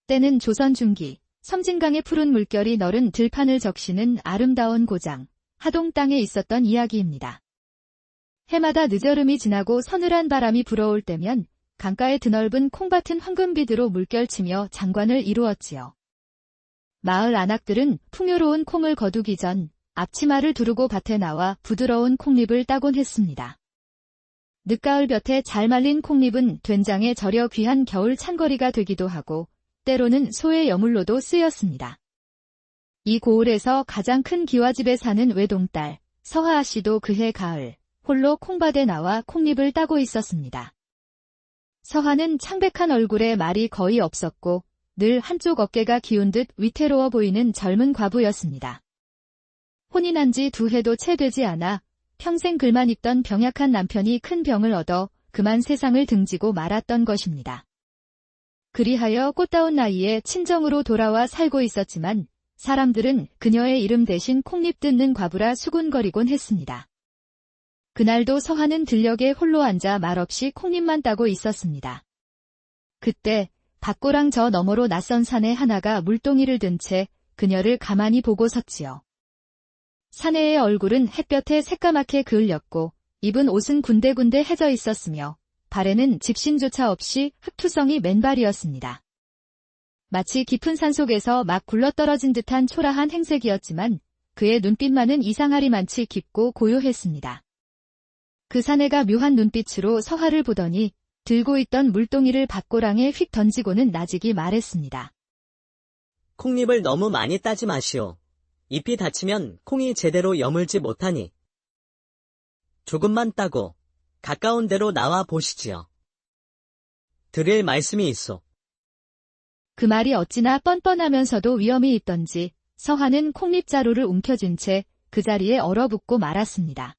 때는 조선 중기, 섬진강의 푸른 물결이 너른 들판을 적시는 아름다운 고장, 하동 땅에 있었던 이야기입니다. 해마다 늦여름이 지나고 서늘한 바람이 불어올 때면 강가에 드넓은 콩밭은 황금비드로 물결치며 장관을 이루었지요. 마을 안악들은 풍요로운 콩을 거두기 전 앞치마를 두르고 밭에 나와 부드러운 콩잎을 따곤 했습니다. 늦가을 볕에 잘 말린 콩잎은 된장에 절여 귀한 겨울 찬거리가 되기도 하고 때로는 소의 여물로도 쓰였습니다. 이 고을에서 가장 큰 기와집에 사는 외동딸 서하아 씨도 그해 가을 홀로 콩밭에 나와 콩잎을 따고 있었습니다. 서하는 창백한 얼굴에 말이 거의 없었고 늘 한쪽 어깨가 기운 듯 위태로워 보이는 젊은 과부였습니다. 혼이 난 지 2해도 채 되지 않아 평생 글만 읽던 병약한 남편이 큰 병을 얻어 그만 세상을 등지고 말았던 것입니다. 그리하여 꽃다운 나이에 친정으로 돌아와 살고 있었지만 사람들은 그녀의 이름 대신 콩잎 뜯는 과부라 수군거리곤 했습니다. 그날도 서하는 들녘에 홀로 앉아 말없이 콩잎만 따고 있었습니다. 그때 밭고랑 저 너머로 낯선 사내 하나가 물동이를 든 채 그녀를 가만히 보고 섰지요. 사내의 얼굴은 햇볕에 새까맣게 그을렸고 입은 옷은 군데군데 해져 있었으며 발에는 집신조차 없이 흙투성이 맨발이었습니다. 마치 깊은 산속에서 막 굴러떨어진 듯한 초라한 행색이었지만 그의 눈빛만은 이상하리만치 깊고 고요했습니다. 그 사내가 묘한 눈빛으로 서하를 보더니 들고 있던 물동이를 밭고랑에 휙 던지고는 나직이 말했습니다. 콩잎을 너무 많이 따지 마시오. 잎이 다치면 콩이 제대로 여물지 못하니. 조금만 따고 가까운 데로 나와 보시지요. 드릴 말씀이 있어. 그 말이 어찌나 뻔뻔하면서도 위험이 있던지 서하는 콩잎자루를 움켜쥔 채 그 자리에 얼어붙고 말았습니다.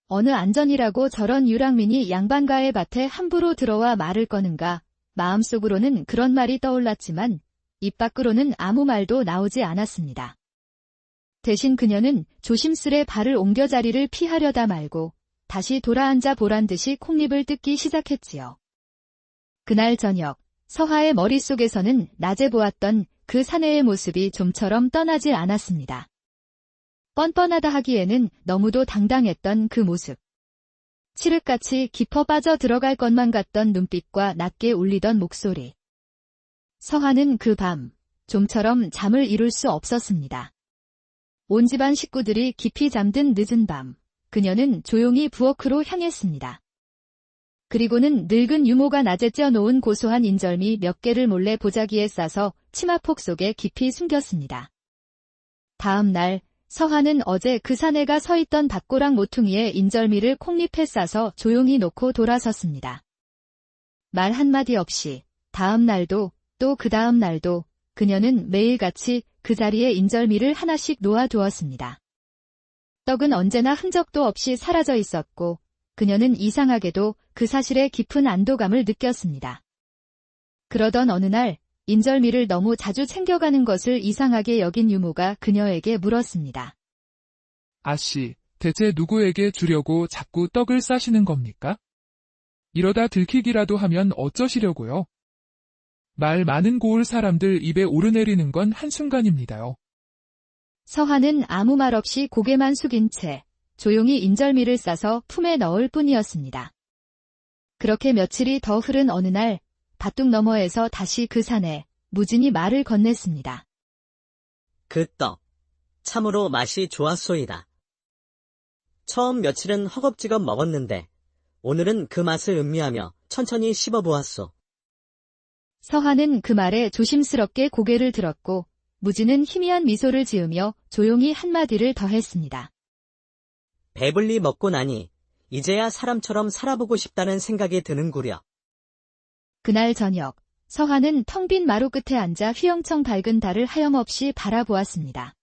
어느 안전이라고 저런 유랑민이 양반가의 밭에 함부로 들어와 말을 거는가. 마음속으로는 그런 말이 떠올랐지만 입 밖으로는 아무 말도 나오지 않았습니다. 대신 그녀는 조심스레 발을 옮겨 자리를 피하려다 말고 다시 돌아앉아 보란듯이 콩잎을 뜯기 시작했지요. 그날 저녁 서하의 머릿속에서는 낮에 보았던 그 사내의 모습이 좀처럼 떠나지 않았습니다. 뻔뻔하다 하기에는 너무도 당당했던 그 모습. 칠흑같이 깊어 빠져 들어갈 것만 같던 눈빛과 낮게 울리던 목소리. 서하는 그 밤 좀처럼 잠을 이룰 수 없었습니다. 온 집안 식구들이 깊이 잠든 늦은 밤, 그녀는 조용히 부엌으로 향했습니다. 그리고는 늙은 유모가 낮에 쪄놓은 고소한 인절미 몇 개를 몰래 보자기에 싸서 치마폭 속에 깊이 숨겼습니다. 다음 날 서하는 어제 그 사내가 서 있던 밭고랑 모퉁이에 인절미를 콩잎에 싸서 조용히 놓고 돌아섰습니다. 말 한마디 없이 다음 날도 또 그 다음 날도 그녀는 매일같이 그 자리에 인절미를 하나씩 놓아두었습니다. 떡은 언제나 흔적도 없이 사라져 있었고 그녀는 이상하게도 그 사실에 깊은 안도감을 느꼈습니다. 그러던 어느 날 인절미를 너무 자주 챙겨가는 것을 이상하게 여긴 유모가 그녀에게 물었습니다. 아씨, 대체 누구에게 주려고 자꾸 떡을 싸시는 겁니까? 이러다 들키기라도 하면 어쩌시려고요? 말 많은 고을 사람들 입에 오르내리는 건 한순간입니다요. 서하는 아무 말 없이 고개만 숙인 채 조용히 인절미를 싸서 품에 넣을 뿐이었습니다. 그렇게 며칠이 더 흐른 어느 날 밭둑 너머에서 다시 그 사내 무진이 말을 건넸습니다. 그 떡, 참으로 맛이 좋았소이다. 처음 며칠은 허겁지겁 먹었는데 오늘은 그 맛을 음미하며 천천히 씹어보았소. 서하는 그 말에 조심스럽게 고개를 들었고 무진은 희미한 미소를 지으며 조용히 한마디를 더했습니다. 배불리 먹고 나니 이제야 사람처럼 살아보고 싶다는 생각이 드는구려. 그날 저녁 서하는 텅 빈 마루 끝에 앉아 휘영청 밝은 달을 하염없이 바라보았습니다.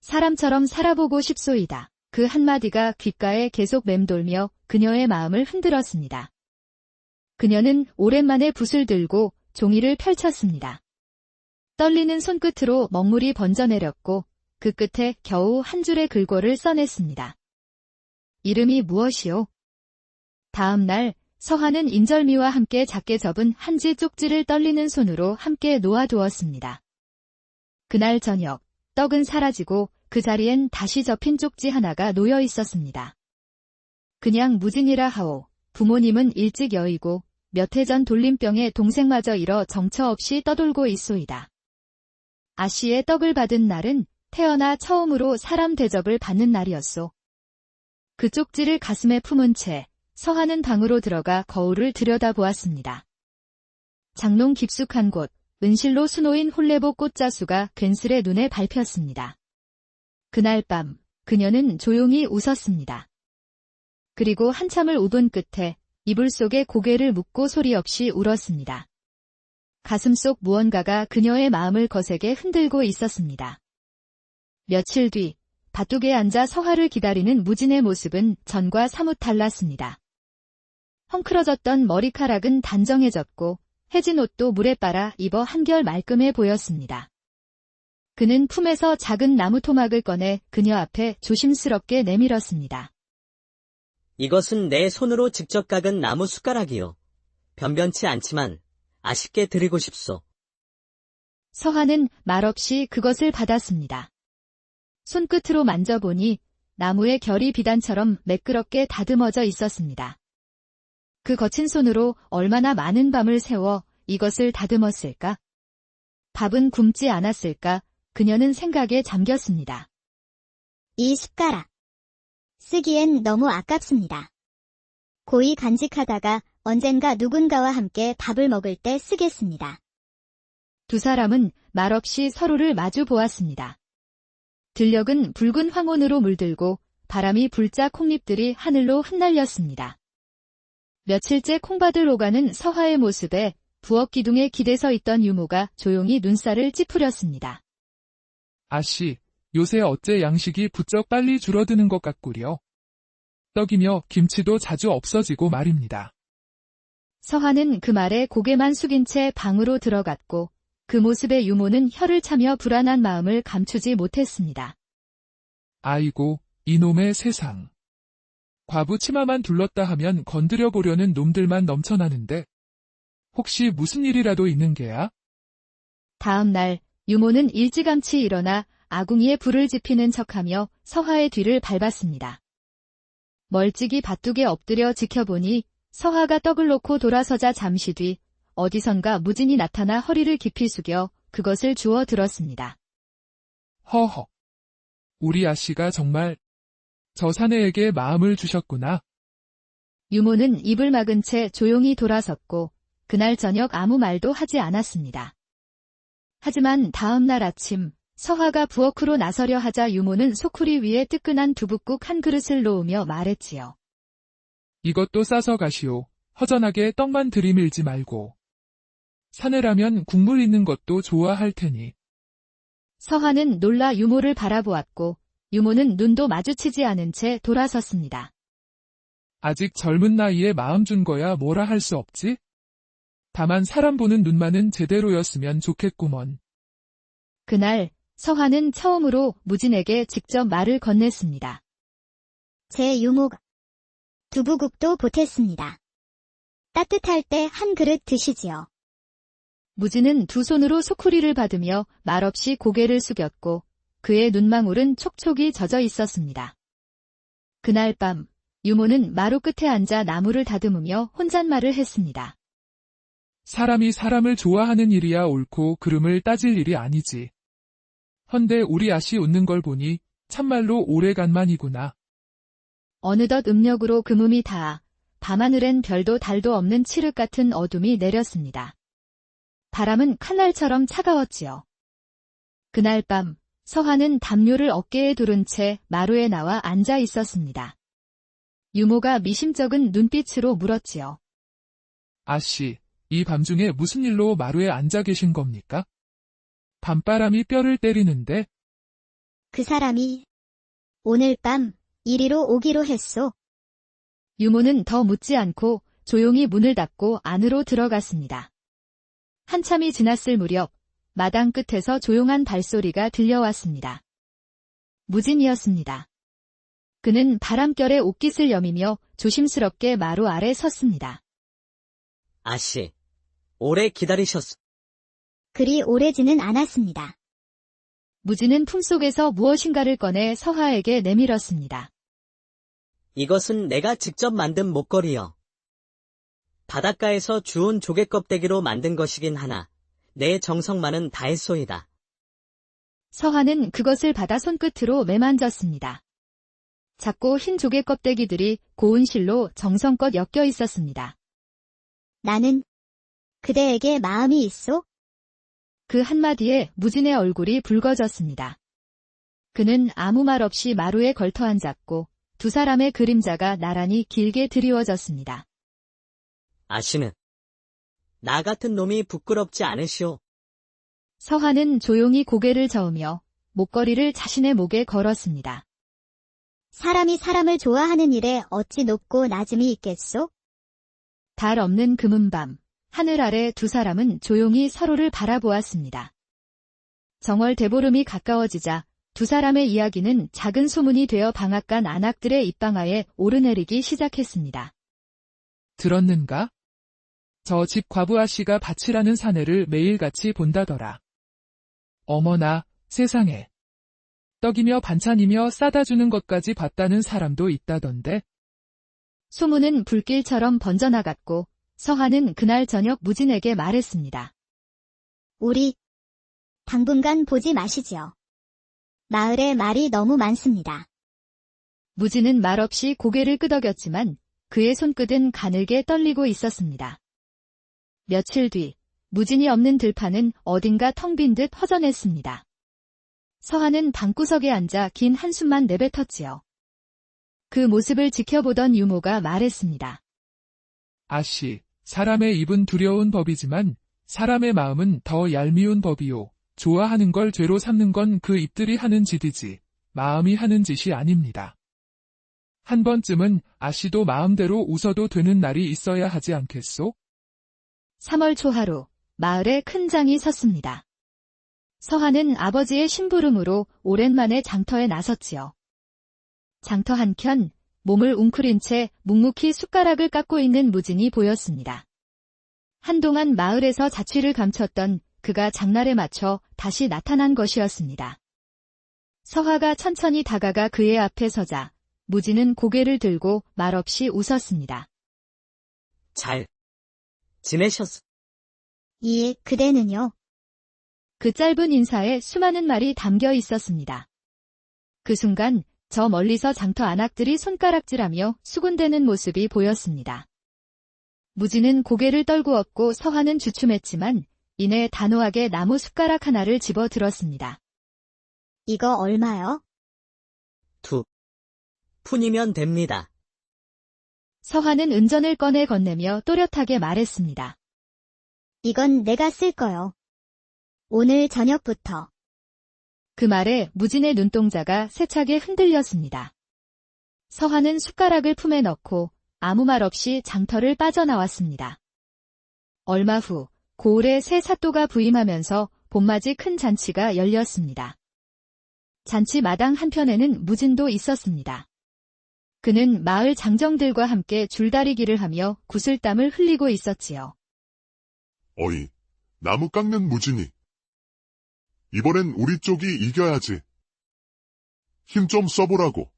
사람처럼 살아보고 싶소이다. 그 한마디가 귓가에 계속 맴돌며 그녀의 마음을 흔들었습니다. 그녀는 오랜만에 붓을 들고 종이를 펼쳤습니다. 떨리는 손끝으로 먹물이 번져내렸고 그 끝에 겨우 한 줄의 글꼴을 써냈습니다. 이름이 무엇이오? 다음 날 서한은 인절미와 함께 작게 접은 한지 쪽지를 떨리는 손으로 함께 놓아두었습니다. 그날 저녁, 떡은 사라지고 그 자리엔 다시 접힌 쪽지 하나가 놓여 있었습니다. 그냥 무진이라 하오. 부모님은 일찍 여의고 몇 해 전 돌림병에 동생마저 잃어 정처 없이 떠돌고 있소이다. 아씨의 떡을 받은 날은 태어나 처음으로 사람 대접을 받는 날이었소. 그 쪽지를 가슴에 품은 채 서한은 방으로 들어가 거울을 들여다보았습니다. 장롱 깊숙한 곳, 은실로 수놓인 홀레복 꽃자수가 괜스레 눈에 밟혔습니다. 그날 밤, 그녀는 조용히 웃었습니다. 그리고 한참을 웃은 끝에 이불 속에 고개를 묻고 소리 없이 울었습니다. 가슴 속 무언가가 그녀의 마음을 거세게 흔들고 있었습니다. 며칠 뒤, 밭둑에 앉아 서화를 기다리는 무진의 모습은 전과 사뭇 달랐습니다. 헝클어졌던 머리카락은 단정해졌고 해진 옷도 물에 빨아 입어 한결 말끔해 보였습니다. 그는 품에서 작은 나무 토막을 꺼내 그녀 앞에 조심스럽게 내밀었습니다. 이것은 내 손으로 직접 깎은 나무 숟가락이요. 변변치 않지만 아쉽게 드리고 싶소. 서한은 말없이 그것을 받았습니다. 손끝으로 만져보니 나무의 결이 비단처럼 매끄럽게 다듬어져 있었습니다. 그 거친 손으로 얼마나 많은 밤을 새워 이것을 다듬었을까? 밥은 굶지 않았을까? 그녀는 생각에 잠겼습니다. 이 숟가락. 쓰기엔 너무 아깝습니다. 고이 간직하다가 언젠가 누군가와 함께 밥을 먹을 때 쓰겠습니다. 두 사람은 말없이 서로를 마주 보았습니다. 들녘은 붉은 황혼으로 물들고 바람이 불자 콩잎들이 하늘로 흩날렸습니다. 며칠째 콩밭을 오가는 서화의 모습에 부엌 기둥에 기대서 있던 유모가 조용히 눈살을 찌푸렸습니다. 아씨, 요새 어째 양식이 부쩍 빨리 줄어드는 것 같구려. 떡이며 김치도 자주 없어지고 말입니다. 서화는 그 말에 고개만 숙인 채 방으로 들어갔고 그 모습에 유모는 혀를 차며 불안한 마음을 감추지 못했습니다. 아이고, 이놈의 세상. 과부 치마만 둘렀다 하면 건드려 보려는 놈들만 넘쳐나는데 혹시 무슨 일이라도 있는 게야? 다음 날 유모는 일찌감치 일어나 아궁이에 불을 지피는 척하며 서화의 뒤를 밟았습니다. 멀찍이 밭둑에 엎드려 지켜보니 서화가 떡을 놓고 돌아서자 잠시 뒤 어디선가 무진이 나타나 허리를 깊이 숙여 그것을 주워 들었습니다. 허허. 우리 아씨가 정말 저 사내에게 마음을 주셨구나. 유모는 입을 막은 채 조용히 돌아섰고 그날 저녁 아무 말도 하지 않았습니다. 하지만 다음 날 아침 서화가 부엌으로 나서려 하자 유모는 소쿠리 위에 뜨끈한 두부국 한 그릇을 놓으며 말했지요. 이것도 싸서 가시오. 허전하게 떡만 들이밀지 말고. 사내라면 국물 있는 것도 좋아할 테니. 서화는 놀라 유모를 바라보았고 유모는 눈도 마주치지 않은 채 돌아섰습니다. 아직 젊은 나이에 마음 준 거야 뭐라 할 수 없지? 다만 사람 보는 눈만은 제대로였으면 좋겠구먼. 그날 서화는 처음으로 무진에게 직접 말을 건넸습니다. 제 유모가 두부국도 보탰습니다. 따뜻할 때 한 그릇 드시지요. 무진은 두 손으로 소쿠리를 받으며 말없이 고개를 숙였고 그의 눈망울은 촉촉이 젖어 있었습니다. 그날 밤 유모는 마루 끝에 앉아 나무를 다듬으며 혼잣말을 했습니다. 사람이 사람을 좋아하는 일이야 옳고 그름을 따질 일이 아니지. 헌데 우리 아씨 웃는 걸 보니 참말로 오래간만이구나. 어느덧 음력으로 금음이 닿아 밤하늘엔 별도 달도 없는 칠흑 같은 어둠이 내렸습니다. 바람은 칼날처럼 차가웠지요. 그날 밤 서화는 담요를 어깨에 두른 채 마루에 나와 앉아 있었습니다. 유모가 미심쩍은 눈빛으로 물었지요. 아씨, 이 밤중에 무슨 일로 마루에 앉아 계신 겁니까? 밤바람이 뼈를 때리는데. 그 사람이 오늘 밤 이리로 오기로 했소. 유모는 더 묻지 않고 조용히 문을 닫고 안으로 들어갔습니다. 한참이 지났을 무렵 마당 끝에서 조용한 발소리가 들려왔습니다. 무진이었습니다. 그는 바람결에 옷깃을 여미며 조심스럽게 마루 아래 섰습니다. 아씨, 오래 기다리셨소. 그리 오래지는 않았습니다. 무지는 품속에서 무엇인가를 꺼내 서하에게 내밀었습니다. 이것은 내가 직접 만든 목걸이요. 바닷가에서 주운 조개 껍데기로 만든 것이긴 하나, 내 정성만은 다했소이다. 서하는 그것을 받아 손끝으로 매만졌습니다. 작고 흰 조개 껍데기들이 고운 실로 정성껏 엮여 있었습니다. 나는 그대에게 마음이 있소? 그 한마디에 무진의 얼굴이 붉어졌습니다. 그는 아무 말 없이 마루에 걸터 앉았고 두 사람의 그림자가 나란히 길게 드리워졌습니다. 아씨는 나 같은 놈이 부끄럽지 않으시오. 서하는 조용히 고개를 저으며 목걸이를 자신의 목에 걸었습니다. 사람이 사람을 좋아하는 일에 어찌 높고 낮음이 있겠소? 달 없는 금은밤, 하늘 아래 두 사람은 조용히 서로를 바라보았습니다. 정월 대보름이 가까워지자 두 사람의 이야기는 작은 소문이 되어 방앗간 안악들의 입방아에 오르내리기 시작했습니다. 들었는가? 저 집 과부 아씨가 밭이라는 사내를 매일같이 본다더라. 어머나, 세상에. 떡이며 반찬이며 싸다 주는 것까지 봤다는 사람도 있다던데. 소문은 불길처럼 번져나갔고 서하는 그날 저녁 무진에게 말했습니다. 우리 당분간 보지 마시지요. 마을에 말이 너무 많습니다. 무진은 말없이 고개를 끄덕였지만 그의 손끝은 가늘게 떨리고 있었습니다. 며칠 뒤 무진이 없는 들판은 어딘가 텅 빈 듯 허전했습니다. 서하는 방구석에 앉아 긴 한숨만 내뱉었지요. 그 모습을 지켜보던 유모가 말했습니다. 아씨, 사람의 입은 두려운 법이지만 사람의 마음은 더 얄미운 법이요. 좋아하는 걸 죄로 삼는 건 그 입들이 하는 짓이지 마음이 하는 짓이 아닙니다. 한 번쯤은 아씨도 마음대로 웃어도 되는 날이 있어야 하지 않겠소? 3월 초하루 마을에 큰 장이 섰습니다. 서하는 아버지의 심부름으로 오랜만에 장터에 나섰지요. 장터 한켠 몸을 웅크린 채 묵묵히 숟가락을 깎고 있는 무진이 보였습니다. 한동안 마을에서 자취를 감췄던 그가 장날에 맞춰 다시 나타난 것이었습니다. 서하가 천천히 다가가 그의 앞에 서자 무진은 고개를 들고 말없이 웃었습니다. 잘 지내셨소? 예, 그대는요? 그 짧은 인사에 수많은 말이 담겨 있었습니다. 그 순간 저 멀리서 장터 안악들이 손가락질하며 수군대는 모습이 보였습니다. 무진은 고개를 떨구었고 서하는 주춤했지만 이내 단호하게 나무 숟가락 하나를 집어 들었습니다. 이거 얼마요? 2푼이면 됩니다. 서하는 은전을 꺼내 건네며 또렷하게 말했습니다. 이건 내가 쓸 거요. 오늘 저녁부터. 그 말에 무진의 눈동자가 세차게 흔들렸습니다. 서하는 숟가락을 품에 넣고 아무 말 없이 장터를 빠져나왔습니다. 얼마 후 고을에 새 사또가 부임하면서 봄맞이 큰 잔치가 열렸습니다. 잔치 마당 한편에는 무진도 있었습니다. 그는 마을 장정들과 함께 줄다리기를 하며 구슬땀을 흘리고 있었지요. 어이, 나무 깎는 무진이. 이번엔 우리 쪽이 이겨야지. 힘 좀 써보라고.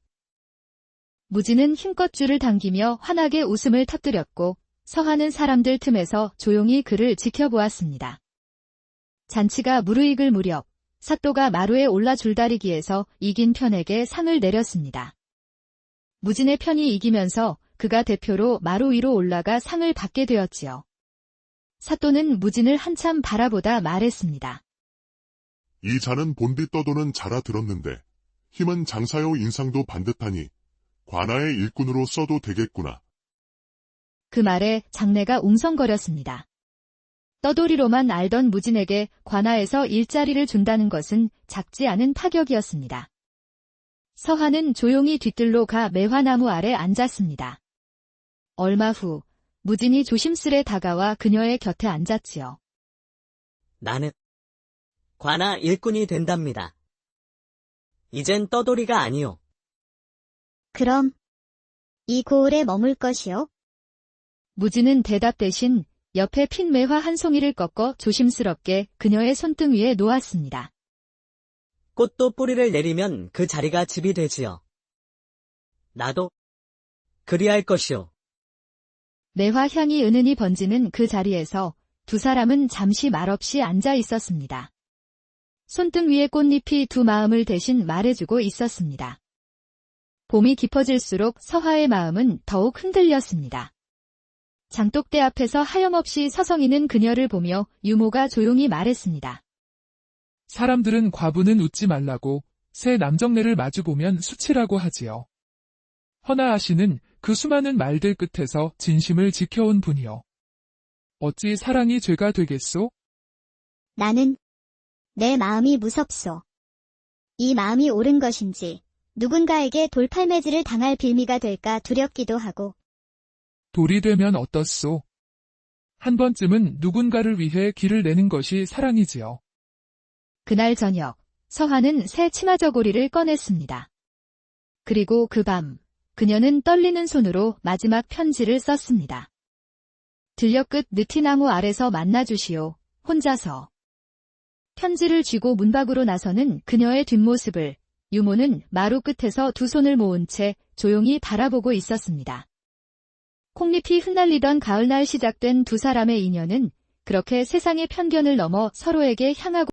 무진은 힘껏 줄을 당기며 환하게 웃음을 터뜨렸고 서하는 사람들 틈에서 조용히 그를 지켜보았습니다. 잔치가 무르익을 무렵 사또가 마루에 올라 줄다리기에서 이긴 편에게 상을 내렸습니다. 무진의 편이 이기면서 그가 대표로 마루 위로 올라가 상을 받게 되었지요. 사또는 무진을 한참 바라보다 말했습니다. 이 잔은 본디 떠도는 자라 들었는데 힘은 장사요 인상도 반듯하니 관아의 일꾼으로 써도 되겠구나. 그 말에 장내가 웅성거렸습니다. 떠돌이로만 알던 무진에게 관아에서 일자리를 준다는 것은 작지 않은 파격이었습니다. 서하는 조용히 뒤뜰로 가 매화나무 아래 앉았습니다. 얼마 후 무진이 조심스레 다가와 그녀의 곁에 앉았지요. 나는 관아 일꾼이 된답니다. 이젠 떠돌이가 아니오. 그럼 이 고을에 머물 것이요? 무진은 대답 대신 옆에 핀 매화 한 송이를 꺾어 조심스럽게 그녀의 손등 위에 놓았습니다. 꽃도 뿌리를 내리면 그 자리가 집이 되지요. 나도 그리할 것이오. 매화 향이 은은히 번지는 그 자리에서 두 사람은 잠시 말없이 앉아 있었습니다. 손등 위에 꽃잎이 두 마음을 대신 말해주고 있었습니다. 봄이 깊어질수록 서화의 마음은 더욱 흔들렸습니다. 장독대 앞에서 하염없이 서성이는 그녀를 보며 유모가 조용히 말했습니다. 사람들은 과부는 웃지 말라고 새 남정네를 마주보면 수치라고 하지요. 허나 아씨는 그 수많은 말들 끝에서 진심을 지켜온 분이요. 어찌 사랑이 죄가 되겠소? 나는 내 마음이 무섭소. 이 마음이 옳은 것인지 누군가에게 돌팔매질을 당할 빌미가 될까 두렵기도 하고. 돌이 되면 어떻소? 한 번쯤은 누군가를 위해 길을 내는 것이 사랑이지요. 그날 저녁, 서화는 새 치마 저고리를 꺼냈습니다. 그리고 그 밤, 그녀는 떨리는 손으로 마지막 편지를 썼습니다. 들녘 끝 느티나무 아래서 만나주시오, 혼자서. 편지를 쥐고 문 밖으로 나서는 그녀의 뒷모습을 유모는 마루 끝에서 두 손을 모은 채 조용히 바라보고 있었습니다. 콩잎이 흩날리던 가을날 시작된 두 사람의 인연은 그렇게 세상의 편견을 넘어 서로에게 향하고